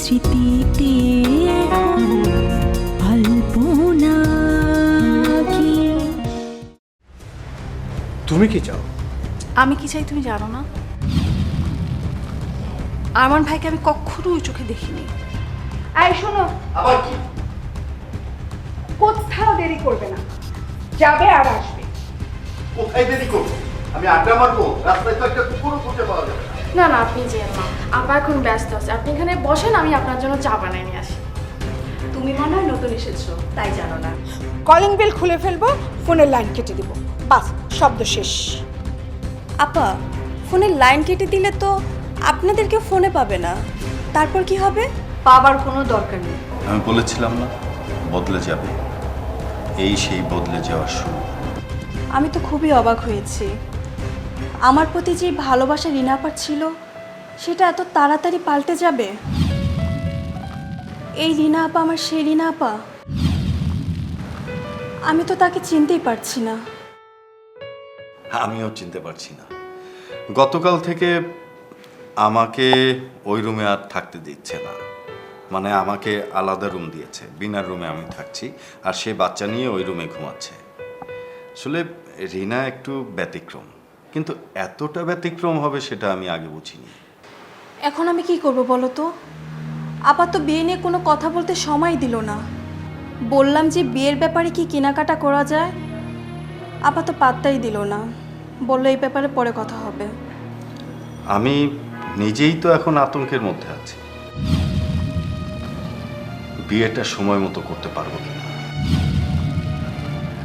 স্মৃতিতে এখন আলপনা কি? তুমি কি চাও? আমি কি চাই তুমি জানো না? আরমান ভাইকে আমি কখনো ওই চোখে দেখিনি। এই শোনো, আবার কি? কোথাও দেরি করবে না, যাবে আর আসবে। কোথায় দেরি করবো? আমি আড্ডা মারবো? রাস্তায় তো একটা কুকুরও খুঁজে পাওয়া যাবে না। না না, আপনি যেন না, আপা এখন ব্যস্ত আছে। আপনি এখানে বসেন, আমি আপনার জন্য চা বানাই নিয়ে আসি। তুমি মনে হয় নতুন এসেছো, তাই জানো না। কলিং বেল খুলে ফেলবো, ফোনের লাইন কেটে দিব, বাস শব্দ শেষ। আপা, ফোনের লাইন কেটে দিলে তো আপনাদেরকে ফোনে পাবে না, তারপর কি হবে? পাবার কোনো দরকার নেই। আমি বলেছিলাম না বদলে যাবে, এই সেই বদলে যাওয়ার শুরু। আমি তো খুবই অবাক হয়েছি। আমার প্রতি যে ভালোবাসা রিনা আপার ছিল সেটা এত তাড়াতাড়ি পাল্টে যাবে। এই রিনা আপা আমার সেই রিনা আপা? আমি তো তাকে চিনতেই পারছি না। আমিও চিনতে পারছি না। গতকাল থেকে আমাকে ওই রুমে আর থাকতে দিচ্ছে না, মানে আমাকে আলাদা রুম দিয়েছে, বিনার রুমে আমি থাকছি, আর সে বাচ্চা নিয়ে ওই রুমে ঘুমাচ্ছে। আসলে রিনা একটু ব্যতিক্রম, কিন্তু এতটা ব্যতিক্রম হবে সেটা আমি আগে বুঝিনি। এখন আমি কি করব বলো তো? আপা তো বিয়ে নিয়ে কোনো কথা বলতে সময় দিল না। বললাম যে বিয়ের ব্যাপারে কি কেনাকাটা করা যায়, আপা তো পাত্তাই দিল না, বললো এই ব্যাপারে পরে কথা হবে। আমি নিজেই তো এখন আতঙ্কের মধ্যে আছি, বিয়েটা সময় মতো করতে পারবো কিনা।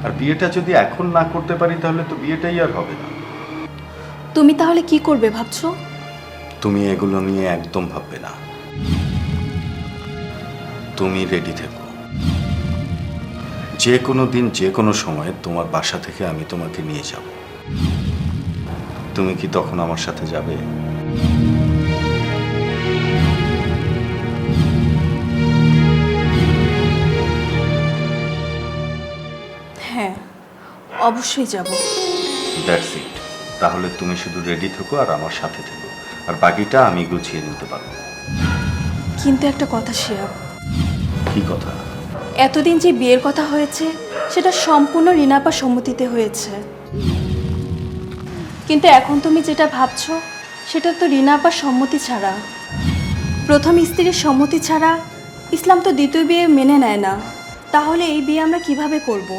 আর বিয়েটা যদি এখন না করতে পারি তাহলে তো বিয়েটাই আর হবে না। তুমি তাহলে কি করবে ভাবছো? তুমি এগুলো নিয়ে একদম ভাববে না, তুমি রেডি থেকো। যে কোনো দিন যে কোনো সময় তোমার বাসা থেকে আমি তোমাকে নিয়ে যাব। তুমি কি তখন আমার সাথে যাবে? হ্যাঁ, অবশ্যই যাব। That's it. তাহলে তুমি শুধু রেডি থেকো আর আমার সাথে থেকো, আর বাকিটা আমি গুছিয়ে নিতে পারবো। কিন্তু একটা কথা শিয়াব, কি কথা? এতদিন যে বিয়ের কথা হয়েছে সেটা সম্পূর্ণ রিনাপার সম্মতিতে হয়েছে, কিন্তু এখন তুমি যেটা ভাবছো সেটা তো রিনাপার সম্মতি ছাড়া। প্রথম স্ত্রীর সম্মতি ছাড়া ইসলাম তো দ্বিতীয় বিয়ে মেনে নেয় না। তাহলে এই বিয়ে আমরা কিভাবে করব?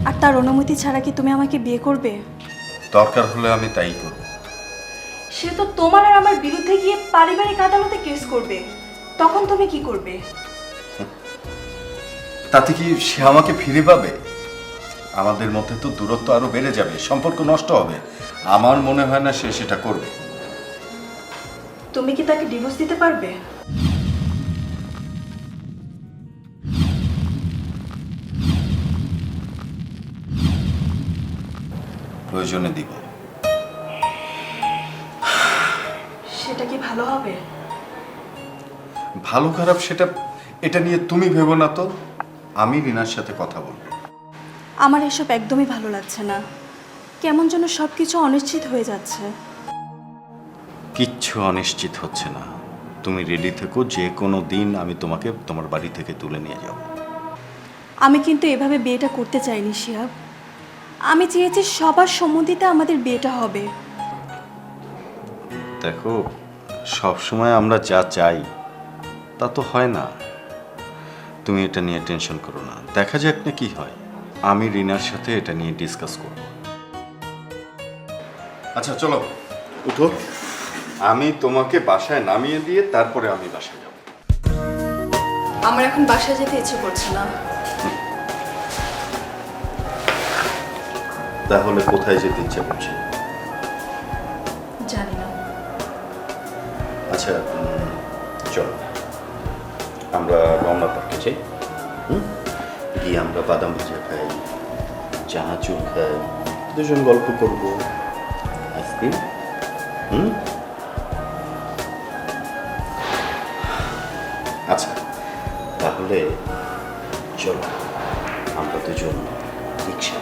আর তার অনুমতি ছাড়া কি তুমি আমাকে বিয়ে করবে? দরকার হলে আমি তাই করব। সে তো তোমার আর আমার বিরুদ্ধে গিয়ে পারিবারিক আদালতে কেস করবে, তখন তুমি কি করবে? তাতে কি সে আমাকে ফিরে পাবে? আমাদের মধ্যে তো দূরত্ব আরো বেড়ে যাবে, সম্পর্ক নষ্ট হবে। আমার মনে হয় না সে সেটা করবে। তুমি কি তাকে ডিভোর্স দিতে পারবে? প্রয়োজনে দিব। সেটা কি ভালো হবে? ভালো খারাপ সেটা এটা নিয়ে তুমি ভেবো না তো, আমি রিনার সাথে কথা বলবো। আমার এসব একদমই ভালো লাগছে না, কেমন যেন সব কিছু অনিশ্চিত হয়ে যাচ্ছে। কিচ্ছু অনিশ্চিত হচ্ছে না, তুমি রেডি থেকো, যে কোনো দিন আমি তোমাকে তোমার বাড়ি থেকে তুলে নিয়ে যাব। আমি কিন্তু এভাবে বিয়েটা করতে চাইনি শিহাব। আমি চেয়েছি সবার সম্মতিতে আমাদের বিয়েটা হবে। দেখো, সব সময় আমরা যা চাই তা তো হয় না। তুমি এটা নিয়ে টেনশন করো না, দেখা যাক না কি হয়। আমি রিনার সাথে এটা নিয়ে ডিসকাস করব। আচ্ছা চলো উঠো, আমি তোমাকে বাসায় নামিয়ে দিয়ে তারপরে আমি বাসায় যাব। আমার এখন বাসায় যেতে ইচ্ছে করছে না। তাহলে কোথায় যেতে ইচ্ছে করছে? জানি না। আচ্ছা চলো আমরা রমনা পার্কে যাই, গিয়ে আমরা বাদাম ভাজা খাই, চানাচুর খাই, দুজন গল্প করব, আইসক্রিম। আচ্ছা তাহলে চলো আমরা দুজন রিক্সা।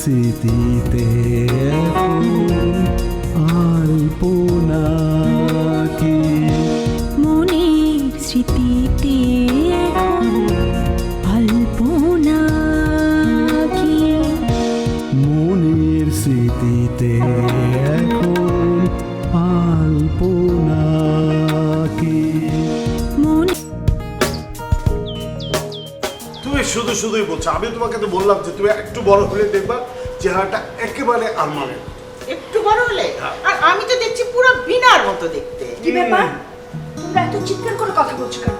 স্মৃতিতে এখন আলপনা কি মনের স্মৃতিতে এখন আলপনা কি মনের স্মৃতিতে এখন আলপনা কি মনে তুমি শুধু শুধুই বলছো। আমি তোমাকে তো বললাম যে তুমি একটু বড় হলে দেখবা চেহারাটা একেবারে আরমানের। একটু বড় হলে আর আমি তো দেখছি পুরো বিনার মতো দেখতে। কি ব্যাপার তোমরা এত চিৎকার করে কথা বলছো কেন?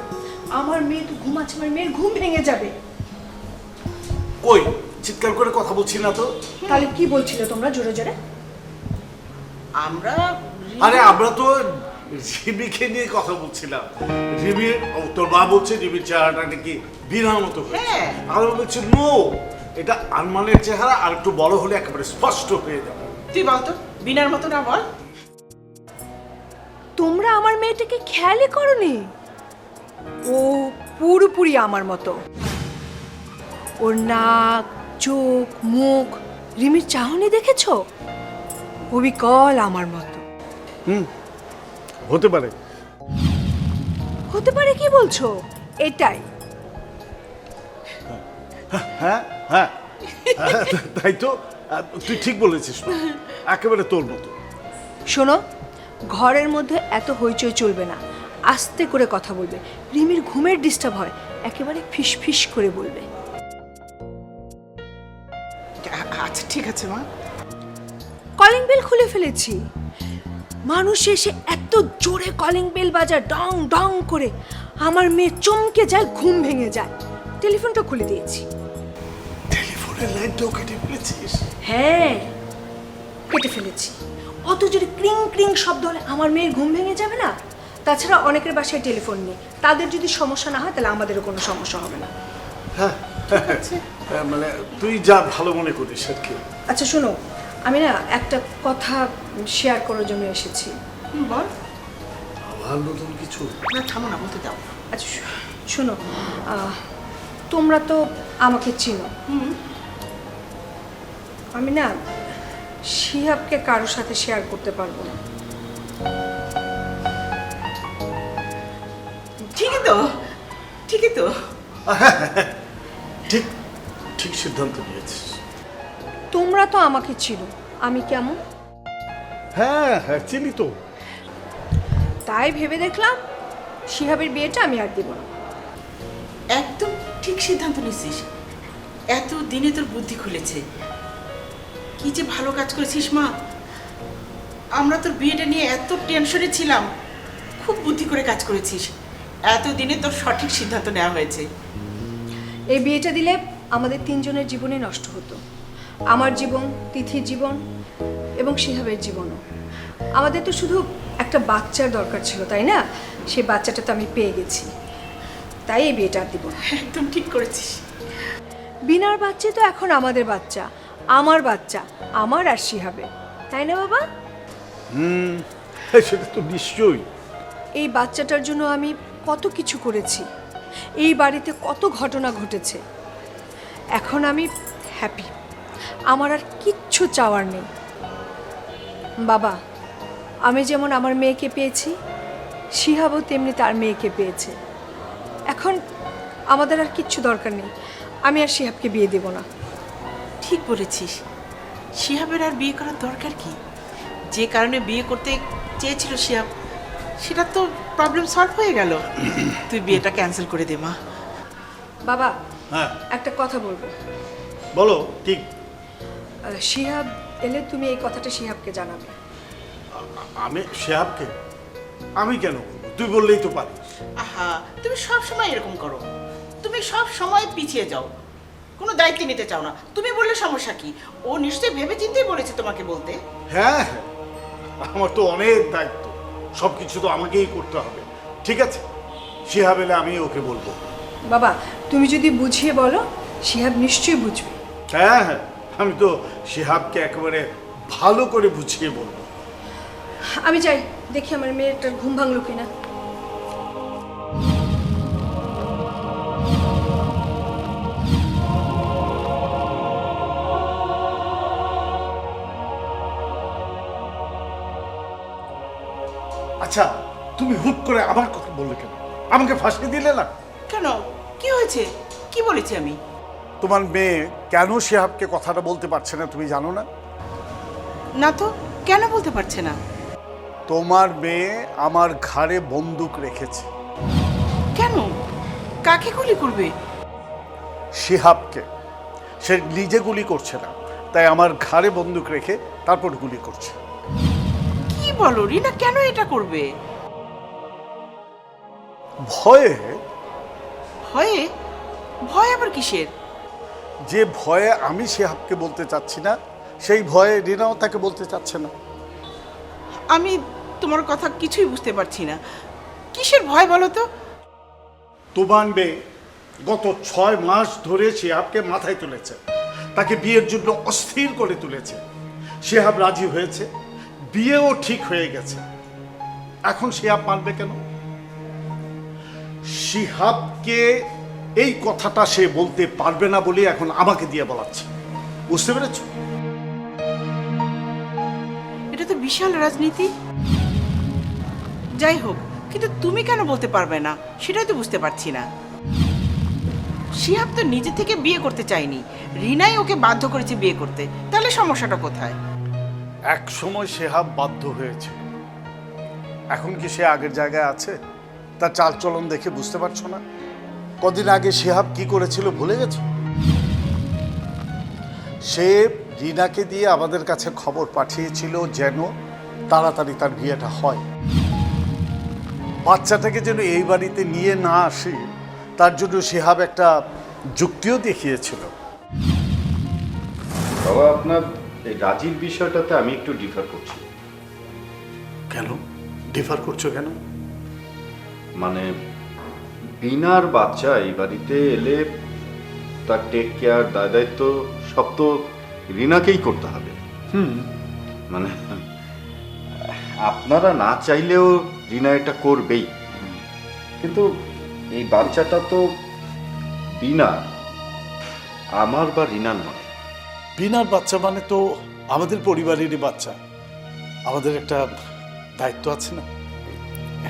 আমার মেয়ে তো ঘুমাচ্ছে, আমার মেয়ের ঘুম ভেঙে যাবে। কই চিৎকার করে কথা বলছি না তো। তাহলে কি বলছিলে তোমরা জোরে জোরে? আমরা আরে আমরা তো রিমিকে নিয়ে কথা বলছিলাম। রিমি, তোর মা বলছে রিমির চেহারাটা নাকি বিনার মতো হয়েছে। হ্যাঁ। আর আমি বলছি নো, এটা আরমানের চেহারা, আর একটু বড় হলে একেবারে স্পষ্ট হয়ে যাবে। তুই বলতো বিনার মতো না বল। তোমরা আমার মেয়েটাকে খেয়ালই করনি? ও পুরোপুরি আমার মতো। ওর নাক, চোখ, মুখ, রিমির চাহনি দেখেছো? অবিকল আমার মতো। হতে পারে। হতে পারে কি বলছো? এটাই। হ্যাঁ হ্যাঁ, তাই তো। তুই ঠিক বলেছিস, একেবারে তোর মতো। শোনো, ঘরের মধ্যে এত হইচই চলবে না, আস্তে করে কথা বলবে। রিমির ঘুমের ডিস্টার্ব হয়, একেবারে ফিস ফিস করে বলবে। আচ্ছা ঠিক আছে মা। কলিং বেল খুলে ফেলেছি। মানুষ এসে এত জোরে কলিং বেল বাজায় ডং ডং করে, আমার মেয়ে চমকে যায়, ঘুম ভেঙে যায়। টেলিফোনটা খুলে দিয়েছি। টেলিফোনের লাইনটাও কেটে ফেলেছিস? হ্যাঁ, কেটে ফেলেছি। অত জোরে ক্রিং ক্রিং শব্দ হলে আমার মেয়ের ঘুম ভেঙে যাবে না? তাছাড়া অনেকের বাসায় টেলিফোন নেই, তাদের যদি সমস্যা না হয় তাহলে আমাদেরও কোনো সমস্যা হবে না। হ্যাঁ, মানে তুই যা ভালো মনে করিস আর কি। আচ্ছা শোনো, আমি না একটা কথা শেয়ার করার জন্য এসেছি। বল। আবার নতুন কিছু? না থামো না, বলতে দাও। আচ্ছা শোনো, তোমরা তো আমাকে চিনো। আমি না শিহাবকে কারোর সাথে শেয়ার করতে পারবো না। ঠিকই তো, ঠিকই তো। ঠিক ঠিক সিদ্ধান্ত নিয়েছিস। তোমরা তো আমাকে চিনো, আমি কেমন। হ্যাঁ হ্যাঁ, চিনি তো। তাই ভেবে দেখলাম শিহাবের বিয়েটা আমি আর দেব না। একদম ঠিক সিদ্ধান্ত নিছিস। এত দিনে তোর বুদ্ধি খুলেছে। কি যে ভালো কাজ করেছিস মা। আমরা তোর বিয়েটা নিয়ে এত টেনশনে ছিলাম, খুব বুদ্ধি করে কাজ করেছিস। এত দিনে তোর সঠিক সিদ্ধান্ত নেওয়া হয়েছে। এই বিয়েটা দিলে আমাদের তিনজনের জীবনই নষ্ট হতো। আমার জীবন, তিথির জীবন এবং শিহাবের জীবনও। আমাদের তো শুধু একটা বাচ্চার দরকার ছিল, তাই না? সেই বাচ্চাটা তো আমি পেয়ে গেছি, তাই এই বিয়েটা আর দিব না। একদম ঠিক করেছিস। বিনার বাচ্চা তো এখন আমাদের বাচ্চা, আমার বাচ্চা, আমার আর শিহাবে, তাই না বাবা? সেটা তো নিশ্চয়ই। এই বাচ্চাটার জন্য আমি কত কিছু করেছি, এই বাড়িতে কত ঘটনা ঘটেছে। এখন আমি হ্যাপি, আমার আর কিচ্ছু চাওয়ার নেই। বাবা, আমি যেমন আমার মেয়েকে পেয়েছি, শিহাবও তেমনি তার মেয়েকে পেয়েছে। এখন আমাদের আর কিচ্ছু দরকার নেই। আমি আর শিহাবকে বিয়ে দেব না। ঠিক বলেছিস। শিহাবের আর বিয়ে করার দরকার কি? যে কারণে বিয়ে করতে চেয়েছিল শিহাব, সেটা তো প্রবলেম সলভ হয়ে গেল। তুই বিয়েটা ক্যান্সেল করে দে মা। বাবা, হ্যাঁ একটা কথা বলবো। বলো। ঠিক। শিহাব এলে তুমি এই কথাটা শিহাবকে জানাবে। আমি শিহাবকে? আমি কেন বলবো? তুই বললেই তো পারিস। আহা, তুমি সব সময় এরকম করো। তুমি সব সময় পিছিয়ে যাও, কোনো দায়িত্ব নিতে চাও না। তুমি বললে সমস্যা কি? ও নিশ্চয়ই ভেবে চিন্তেই বলেছে তোমাকে বলতে। হ্যাঁ হ্যাঁ, আমার তো অনেক দায়িত্ব, সব কিছু তো আমাকেই করতে হবে। ঠিক আছে, শিহাব এলে আমি ওকে বলবো। বাবা, তুমি যদি বুঝিয়ে বলো, শিহাব নিশ্চয়ই বুঝবে। হ্যাঁ হ্যাঁ, আমি তো শিহাবকে একেবারে ভালো করে বুঝিয়ে বলবো। আমি যাই, দেখি আমার মেয়েটার ঘুম ভাঙলো কিনা। তুমি হুট করে আমার কথা বললে কেন? আমাকে ফাঁসিয়ে দিলে না? কেন, কি হয়েছে? কি বলেছি আমি? তোমার মেয়ে কেন শিহাবকে কথাটা বলতে পারছে না তুমি জানো না? না তো, কেন বলতে পারছে না? তোমার মেয়ে আমার ঘাড়ে বন্দুক রেখেছে। কেন? কাকে গুলি করবে? শিহাবকে। সে নিজে গুলি করছে না, তাই আমার ঘাড়ে বন্দুক রেখে তারপর গুলি করছে। কি বলো, রিনা কেন এটা করবে? ভয়ে। ভয়ে? ভয় আবার কিসের? যে ভয়ে আমি শিহাবকে বলতে চাচ্ছি না, সেই ভয়ে রিনাও তাকে বলতে চাচ্ছে না। আমি তোমার কথা কিছুই বুঝতে পারছি না। কিসের ভয় বলো তো? তোমার মেয়ে গত 6 মাস ধরে শিহাবকে মাথায় তুলেছে, তাকে বিয়ের জন্য অস্থির করে তুলেছে। শিহাব রাজি হয়েছে, বিয়েও ঠিক হয়ে গেছে। এখন শিহাব মানবে কেন? শিহাবকে এই কথাটা সে বলতে পারবে না বলে এখন আমাকে দিয়ে বলাচ্ছে। বুঝতে পেরেছ? এটা তো বিশাল রাজনীতি। যাই হোক, কিন্তু তুমি কেন বলতে পারবে না সেটাই তো বুঝতে পারছি না। শিহাব তো নিজে থেকে বিয়ে করতে চায়নি, রিনাই ওকে বাধ্য করেছে বিয়ে করতে। তাহলে সমস্যাটা কোথায়? এক সময় শিহাব বাধ্য হয়েছে, এখন কি সে আগের জায়গায় আছে? তার চালচলন দেখে বুঝতে পারছো না? কদিন আগে শিহাব কি করেছিল ভুলে গেছো? সে রিনাকে দিয়ে আমাদের কাছে খবর পাঠিয়েছিল যেন তাড়াতাড়ি তার বিয়েটা হয়, বাচ্চাটাকে যেন এই বাড়িতে নিয়ে না আসে। তার জন্য শিহাব একটা যুক্তিও দেখিয়েছিল। বাবা, আপনার এই রাজির বিষয়টাতে আমি একটু ডিফার করছি। কেন ডিফার করছো কেন? মানে বিনার বাচ্চা এই বাড়িতে এলে তার টেক কেয়ার, দায় দায়িত্ব সব তো রিনাকেই করতে হবে। মানে আপনারা না চাইলেও রিনা এটা করবেই, কিন্তু এই বাচ্চাটা তো বিনা, আমার বা রিনার নয়। বিনার বাচ্চা মানে তো আমাদের পরিবারেরই বাচ্চা, আমাদের একটা দায়িত্ব আছে না?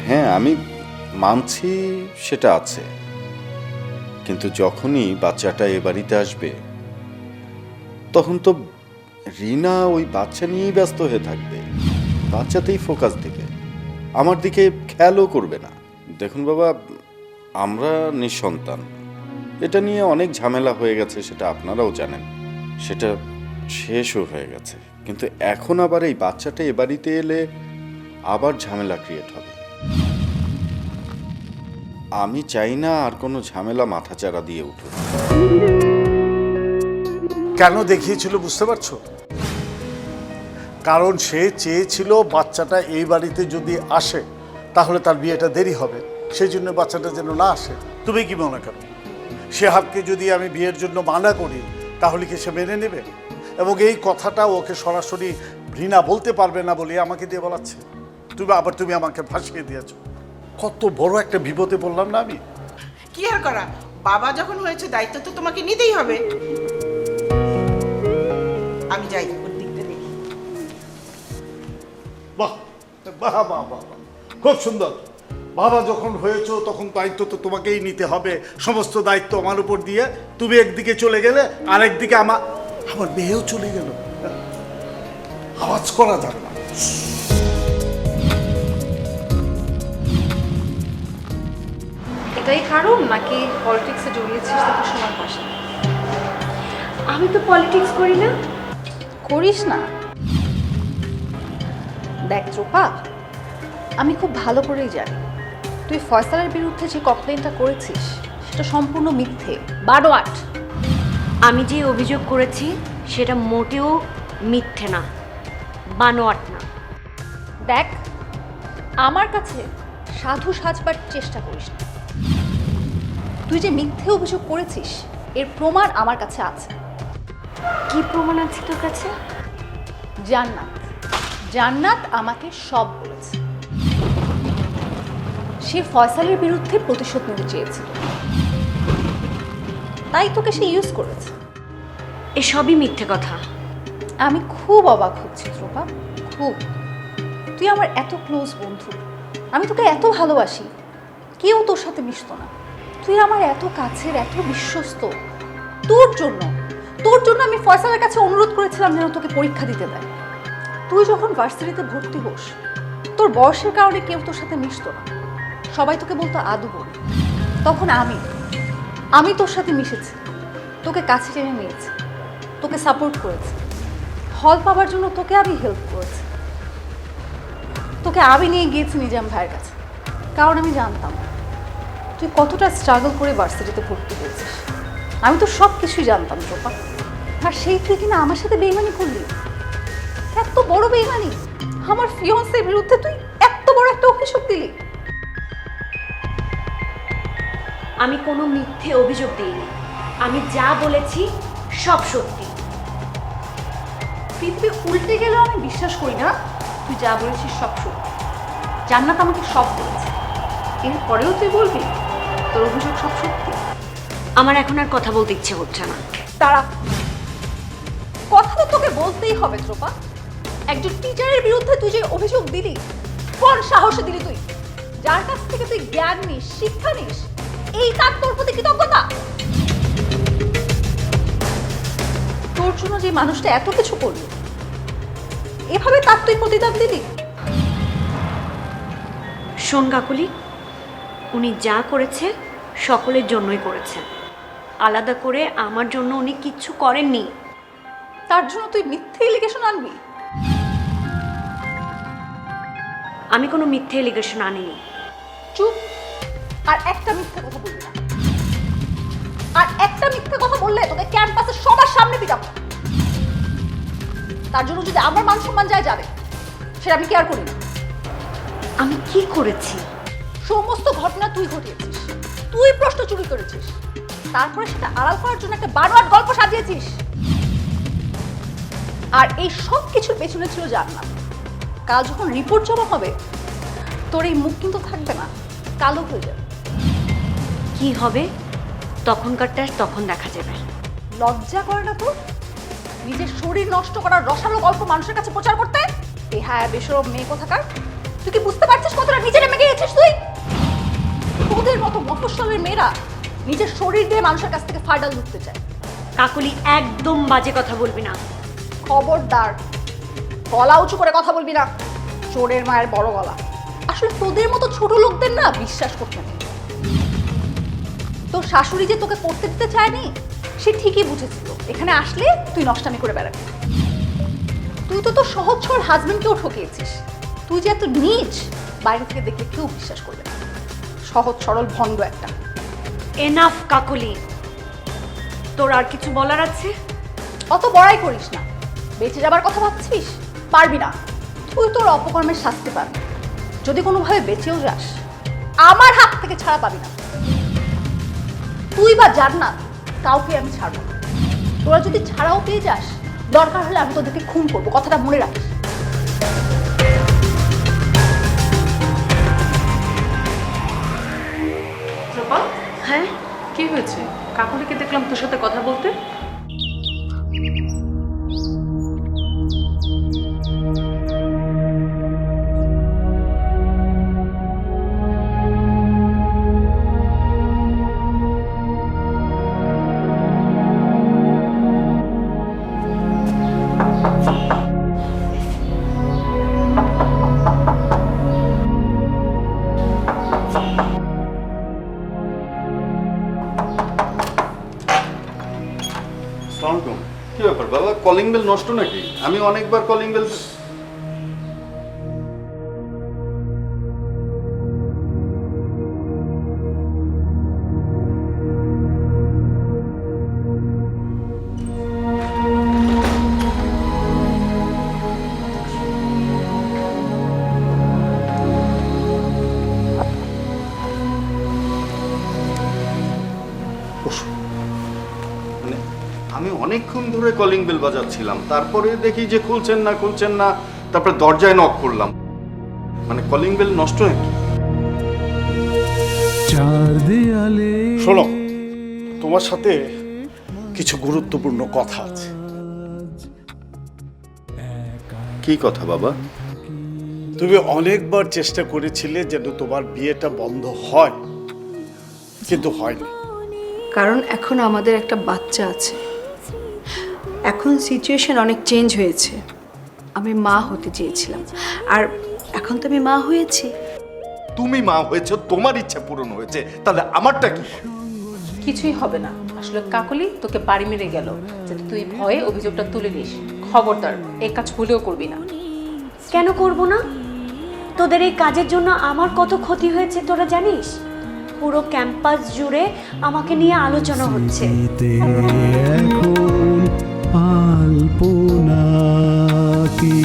হ্যাঁ, আমি মানছি সেটা আছে, কিন্তু যখনই বাচ্চাটা এ বাড়িতে আসবে তখন তো রিনা ওই বাচ্চা নিয়েই ব্যস্ত হয়ে থাকবে, বাচ্চাতেই ফোকাস দিবে, আমার দিকে খেয়ালও করবে না। দেখুন বাবা, আমরা নিঃসন্তান, এটা নিয়ে অনেক ঝামেলা হয়ে গেছে, সেটা আপনারাও জানেন, সেটা শেষও হয়ে গেছে। কিন্তু এখন আবার এই বাচ্চাটা এ বাড়িতে এলে আবার ঝামেলা ক্রিয়েট হবে। আমি চাই না আর কোনো ঝামেলা মাথাচাড়া দিয়ে উঠুক। কেন দেখিয়েছিল বুঝতে পারছো? কারণ সে চেয়েছিল বাচ্চাটা এই বাড়িতে যদি আসে তাহলে তার বিয়েটা দেরি হবে, সেই জন্য বাচ্চাটা যেন না আসে। তুমি কি মনে করো শিহাবকে যদি আমি বিয়ের জন্য মানা করি তাহলে কি সে মেনে নেবে? এবং এই কথাটা ওকে সরাসরি রিনা বলতে পারবে না বলে আমাকে দিয়ে বলাচ্ছে। তুমি আমাকে ফাঁসিয়ে দিয়েছো। কত বড় একটা বিপদে পড়লাম না আমি। কি আর করা, বাবা যখন হয়েছে দায়িত্ব তো তোমাকে নিতেই হবে। আমি যাই, ওর দিকটা দেখি। বাহ বাহ বাহ বাহ, খুব সুন্দর। বাবা যখন হয়েছো তখন দায়িত্ব তো তোমাকেই নিতে হবে, সমস্ত দায়িত্ব আমার উপর দিয়ে তুমি একদিকে চলে গেলে আর একদিকে আমার মেয়েও চলে গেল। আওয়াজ করা যাবে না। এটাই কারণ নাকি পলিটিক্সে জড়িয়েছিস তোকে সমান পাশে? আমি তো পলিটিক্স করি না। করিস না? দেখ চোপা, আমি খুব ভালো করেই জানি তুই ফয়সালের বিরুদ্ধে যে কমপ্লেনটা করেছিস সেটা সম্পূর্ণ মিথ্যে, বানোয়াট। আমি যে অভিযোগ করেছি সেটা মোটেও মিথ্যে না, বানোয়াট না। দেখ, আমার কাছে সাধু সাজবার চেষ্টা করিস না। তুই যে মিথ্যে অভিযোগ করেছিস এর প্রমাণ আমার কাছে আছে। কি প্রমাণ আছে তোর কাছে? জান্নাত আমাকে সব বলেছে। সে ফয়সালের বিরুদ্ধে প্রতিশোধ নিতে চেয়েছিল, তাই তোকে সে ইউজ করেছে। এসবই মিথ্যে কথা। আমি খুব অবাক হচ্ছি ধ্রুবা, খুব। তুই আমার এত ক্লোজ বন্ধু, আমি তোকে এত ভালোবাসি, কেউ তোর সাথে মিশতো না। তুই আমার এত কাছের, এত বিশ্বস্ত। তোর জন্য আমি ফয়সালের কাছে অনুরোধ করেছিলাম যেন তোকে পরীক্ষা দিতে দেয়। তুই যখন ভার্সিটিতে ভর্তি হোস, তোর বয়সের কারণে কেউ তোর সাথে মিশতো না, সবাই তোকে বলতো আদু বোন। তখন আমি তোর সাথে মিশেছি, তোকে কাছে টেনে নিয়েছি, তোকে সাপোর্ট করেছি, হল পাওয়ার জন্য তোকে আমি হেল্প করেছি। তোকে আমি নিয়ে গিয়েছি নিজাম ভাইয়ের কাছে, কারণ আমি জানতাম তুই কতটা স্ট্রাগল করে ভার্সিটিতে ভর্তি হয়েছিস। আমি তো সব কিছুই জানতাম রূপা। আর সেই তুই কিনা আমার সাথে বেইমানি করলি, এত বড় বেইমানি। আমার ফিয়ন্সের বিরুদ্ধে তুই এত বড় একটা অভিযোগ দিলি। আমি কোনো মিথ্যে অভিযোগ দিইনি, আমি যা বলেছি সব সত্যি। পৃথিবী উল্টে গেলেও আমি বিশ্বাস করি না তুই যা বলেছিস সব সত্যি। জান্নাত আমাকে সব বলেছে, এরপরেও তুই বলবি তোর অভিযোগ সব সত্যি? আমার এখন আর কথা বলতে ইচ্ছে হচ্ছে না। তারা কথা তো তোকে বলতেই হবে ত্রোপা। একজন টিচারের বিরুদ্ধে তুই যে অভিযোগ দিলি, কোন সাহসে দিলি তুই? যার কাছ থেকে তুই জ্ঞান নিস, শিক্ষা নিস, এই তার তোর প্রতি কৃতজ্ঞতা? তোর জন্য যে মানুষটা এত কিছু করলো, এভাবে তার তুই প্রতিদান দিলি? শোন কাকুলি, উনি যা করেছে সকলের জন্যই করেছে, আলাদা করে আমার জন্য উনি কিচ্ছু করেননি। তার জন্য তুই মিথ্যে এলিগেশন আনবি? আমি কোনো মিথ্যে এলিগেশন আনিনি। চুপ। আর একটা মিথ্যে কথা বলবি না। আর একটা মিথ্যে কথা বললে তোকে ক্যাম্পাসে সবার সামনে পিটাবো। তার জন্য যদি আমার মান সম্মান যাবে, সেটা আমি কেয়ার করি না। আমি কি করেছি? সমস্ত ঘটনা তুই ঘটিয়েছিস, তুই প্রশ্ন চুরি করেছিস, তারপরে সেটা আড়াল করার জন্য একটা বানোয়াট গল্প সাজিয়েছিস। আর এই সব কিছুর পেছনে ছিল জান্নাত। কাল যখন রিপোর্ট জমা হবে, তোর এই মুখ কিন্তু থাকবে না, কালো হয়ে যাবে। কি হবে তখনকারটা তখন দেখা যাবে। লজ্জা করে না তোর নিজের শরীর নষ্ট করার রসালো গল্প মানুষের কাছে প্রচার করতে? হ্যাঁ, বেশরম মেয়ে কোথাকার। তুই কি বুঝতে পারছিস কতটা নিচে নেমে গিয়েছিস তুই? তোদের মতো মফস্বলের মেয়েরা নিজের শরীর দিয়ে মানুষের কাছ থেকে ফায়দা লুটতে চায়। কাকুলি, একদম বাজে কথা বলবি না। খবরদার, গলা উঁচু করে কথা বলবি না। চোরের মায়ের বড় গলা। আসলে তোদের মতো ছোট লোকদের না বিশ্বাস করতে নেই। তোর শাশুড়ি যে তোকে পড়তে দিতে চায়নি, সে ঠিকই বুঝেছিল এখানে আসলে তুই নষ্টামি করে বেড়াবি। তুই তো তোর সহজ সরল হাজবেন্ডকেও ঠকিয়েছিস। তুই যে এত নীচ, বাইরে থেকে দেখলে কেউ বিশ্বাস করবে না। সহজ সরল ভণ্ড একটা। এনাফ কাকুলি, তোর আর কিছু বলার আছে? অত বড়াই করিস না। বেঁচে যাবার কথা ভাবছিস? পারবি না। তুই তোর অপকর্মের শাস্তি পাবি। যদি কোনোভাবে বেঁচেও যাস, আমার হাত থেকে ছাড়া পাবি না। তুই বা জান্নাত, কাউকে আমি ছাড়বো না। তোরা যদি ছাড়াও পেয়ে যাস, দরকার হলে আমি তোদেরকে খুন করবো, কথাটা মনে রাখিস। হ্যাঁ, কি হয়েছে? কাকুলিকে দেখলাম তোর সাথে কথা বলতে। কি ব্যাপার বাবা, কলিং বেল নষ্ট নাকি? আমি অনেকবার কলিং বেল। আমি অনেকক্ষণ ধরে কলিং বেল বাজাচ্ছিলাম, তারপরে দেখি যে খুলছেন না, তারপরে দরজায় নক করলাম। মানে কলিং বেল নষ্ট নাকি? চার দেয়ালে শোনো, তোমার সাথে কিছু গুরুত্বপূর্ণ কথা আছে। কি কথা বাবা? তুমি অনেকবার চেষ্টা করেছিলে যেন তোমার বিয়েটা বন্ধ হয়, কিন্তু হয়নি। কারণ এখন আমাদের একটা বাচ্চা আছে। এখন সিচুয়েশন অনেক চেঞ্জ হয়েছে। আমি মা হতে চেয়েছিলাম, আর এখন তো আমি মা হয়েছি। তুমি মা হয়েছো, তোমার ইচ্ছা পূরণ হয়েছে, তাহলে আমারটা কি? কিছুই হবে না। আসলে কাকলি তোকে বাড়ি মেরে গেল যাতে তুই ভয়ে অভিযোগটা তুলে নিস। খবরদার এই কাজ ভুলেও করবি না। কেন করব না? তোদের এই কাজের জন্য আমার কত ক্ষতি হয়েছে তোরা জানিস? পুরো ক্যাম্পাস জুড়ে আমাকে নিয়ে আলোচনা হচ্ছে। স্মৃতিতে এখন আলপনা কি